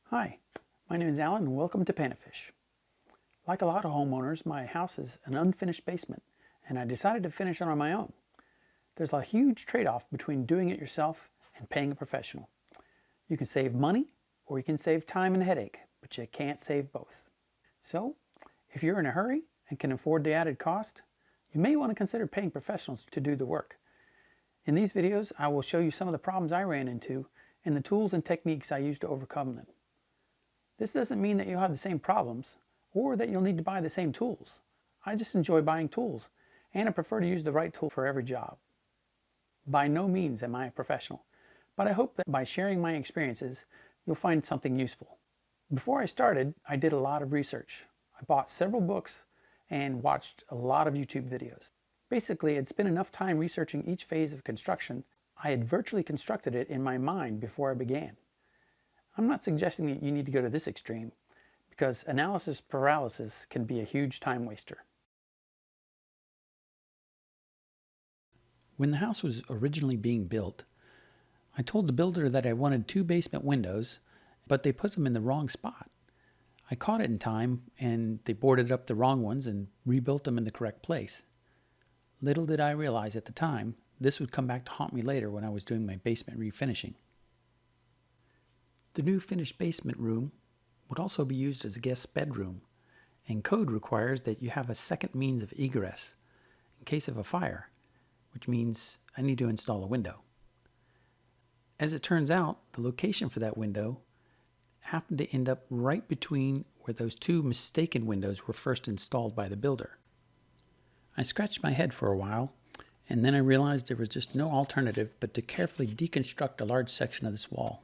Hi, my name is Alan and welcome to Panafish. Like a lot of homeowners, my house is an unfinished basement and I decided to finish it on my own. There's a huge trade-off between doing it yourself and paying a professional. You can save money or you can save time and headache, but you can't save both. So, if you're in a hurry and can afford the added cost, you may want to consider paying professionals to do the work. In these videos, I will show you some of the problems I ran into and the tools and techniques I used to overcome them. This doesn't mean that you'll have the same problems or that you'll need to buy the same tools. I just enjoy buying tools and I prefer to use the right tool for every job. By no means am I a professional, but I hope that by sharing my experiences, you'll find something useful. Before I started, I did a lot of research. I bought several books and watched a lot of YouTube videos. Basically, I'd spent enough time researching each phase of construction, I had virtually constructed it in my mind before I began. I'm not suggesting that you need to go to this extreme, because analysis paralysis can be a huge time waster. When the house was originally being built, I told the builder that I wanted 2 basement windows, but they put them in the wrong spot. I caught it in time, and they boarded up the wrong ones and rebuilt them in the correct place. Little did I realize at the time, this would come back to haunt me later when I was doing my basement refinishing. The new finished basement room would also be used as a guest bedroom, and code requires that you have a second means of egress in case of a fire, which means I need to install a window. As it turns out, the location for that window happened to end up right between where those 2 mistaken windows were first installed by the builder. I scratched my head for a while, and then I realized there was just no alternative but to carefully deconstruct a large section of this wall.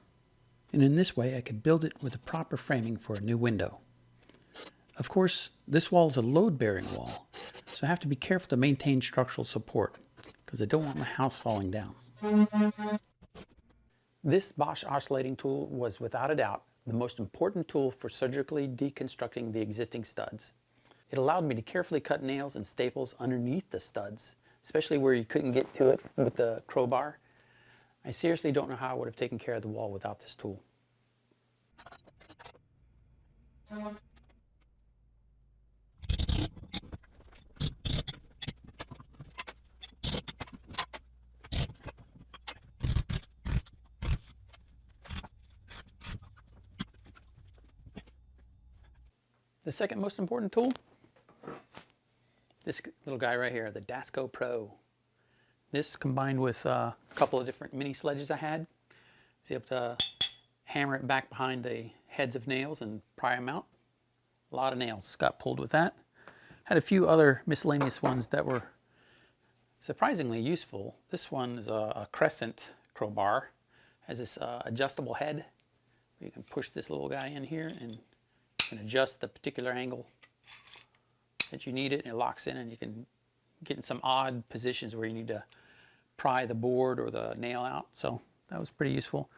And in this way I could build it with the proper framing for a new window. Of course, this wall is a load-bearing wall, so I have to be careful to maintain structural support, because I don't want my house falling down. This Bosch oscillating tool was without a doubt the most important tool for surgically deconstructing the existing studs. It allowed me to carefully cut nails and staples underneath the studs, especially where you couldn't get to it with the crowbar. I seriously don't know how I would have taken care of the wall without this tool. The second most important tool, this little guy right here, the Dasco Pro. This combined with a couple of different mini sledges I had, was able to hammer it back behind the heads of nails and pry them out. A lot of nails got pulled with that. Had a few other miscellaneous ones that were surprisingly useful. This one is a crescent crowbar. Has this adjustable head. You can push this little guy in here and you can adjust the particular angle that you need it, and it locks in, and you can get in some odd positions where you need to pry the board or the nail out. So that was pretty useful.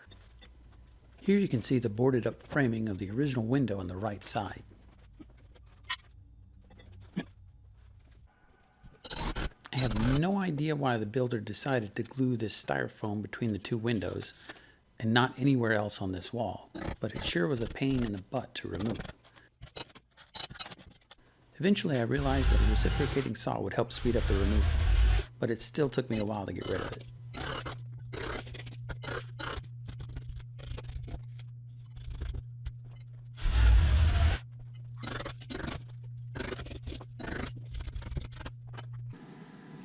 Here you can see the boarded up framing of the original window on the right side. I have no idea why the builder decided to glue this styrofoam between the 2 windows and not anywhere else on this wall, but it sure was a pain in the butt to remove. Eventually I realized that a reciprocating saw would help speed up the removal, but it still took me a while to get rid of it.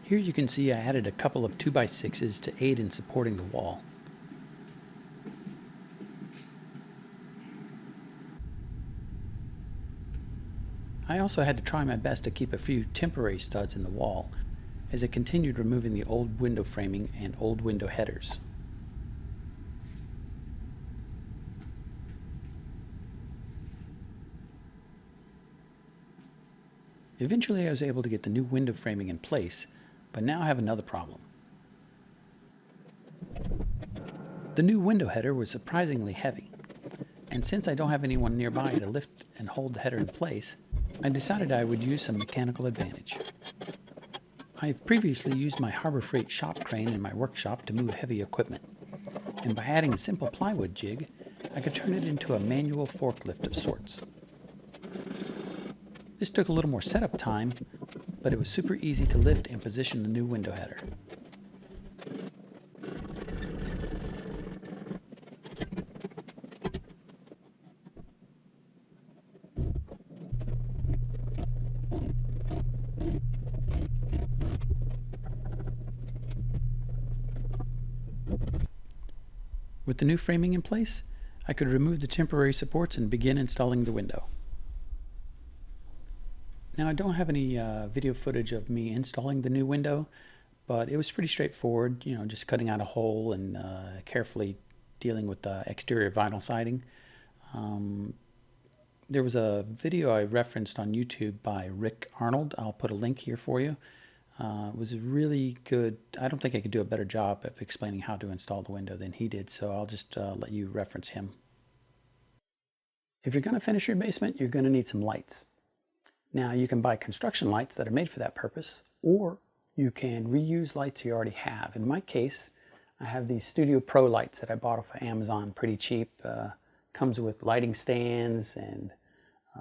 Here you can see I added a couple of 2x6s to aid in supporting the wall. I also had to try my best to keep a few temporary studs in the wall as I continued removing the old window framing and old window headers. Eventually I was able to get the new window framing in place, but now I have another problem. The new window header was surprisingly heavy, and since I don't have anyone nearby to lift and hold the header in place, I decided I would use some mechanical advantage. I've previously used my Harbor Freight shop crane in my workshop to move heavy equipment, and by adding a simple plywood jig, I could turn it into a manual forklift of sorts. This took a little more setup time, but it was super easy to lift and position the new window header. With the new framing in place, I could remove the temporary supports and begin installing the window. Now, I don't have any video footage of me installing the new window, but it was pretty straightforward, just cutting out a hole and carefully dealing with the exterior vinyl siding. There was a video I referenced on YouTube by Arnold. I'll put a link here for you. It was really good. I don't think I could do a better job of explaining how to install the window than he did, so I'll just let you reference him. If you're going to finish your basement, you're going to need some lights. Now, you can buy construction lights that are made for that purpose, or you can reuse lights you already have. In my case, I have these Studio Pro lights that I bought off of Amazon pretty cheap. Comes with lighting stands and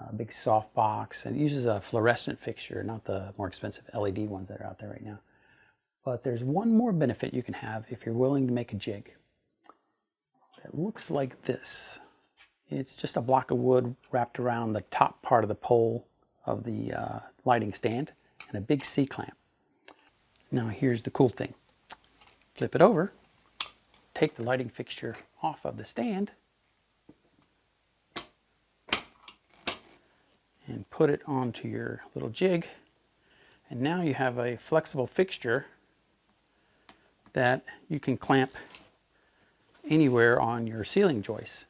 a big soft box, and it uses a fluorescent fixture, not the more expensive LED ones that are out there right now. But there's one more benefit you can have if you're willing to make a jig. It looks like this. It's just a block of wood wrapped around the top part of the pole of the lighting stand and a big C-clamp. Now here's the cool thing. Flip it over, take the lighting fixture off of the stand, and put it onto your little jig, and now you have a flexible fixture that you can clamp anywhere on your ceiling joist,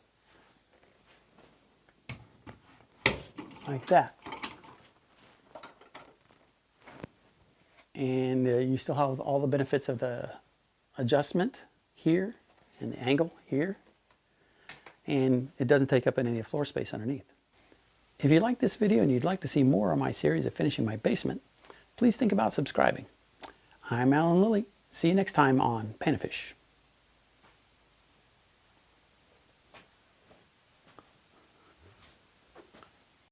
like that. And you still have all the benefits of the adjustment here and the angle here, and it doesn't take up any of the floor space underneath. If you like this video and you'd like to see more on my series of finishing my basement, please think about subscribing. I'm Alan Lilly. See you next time on Panafish.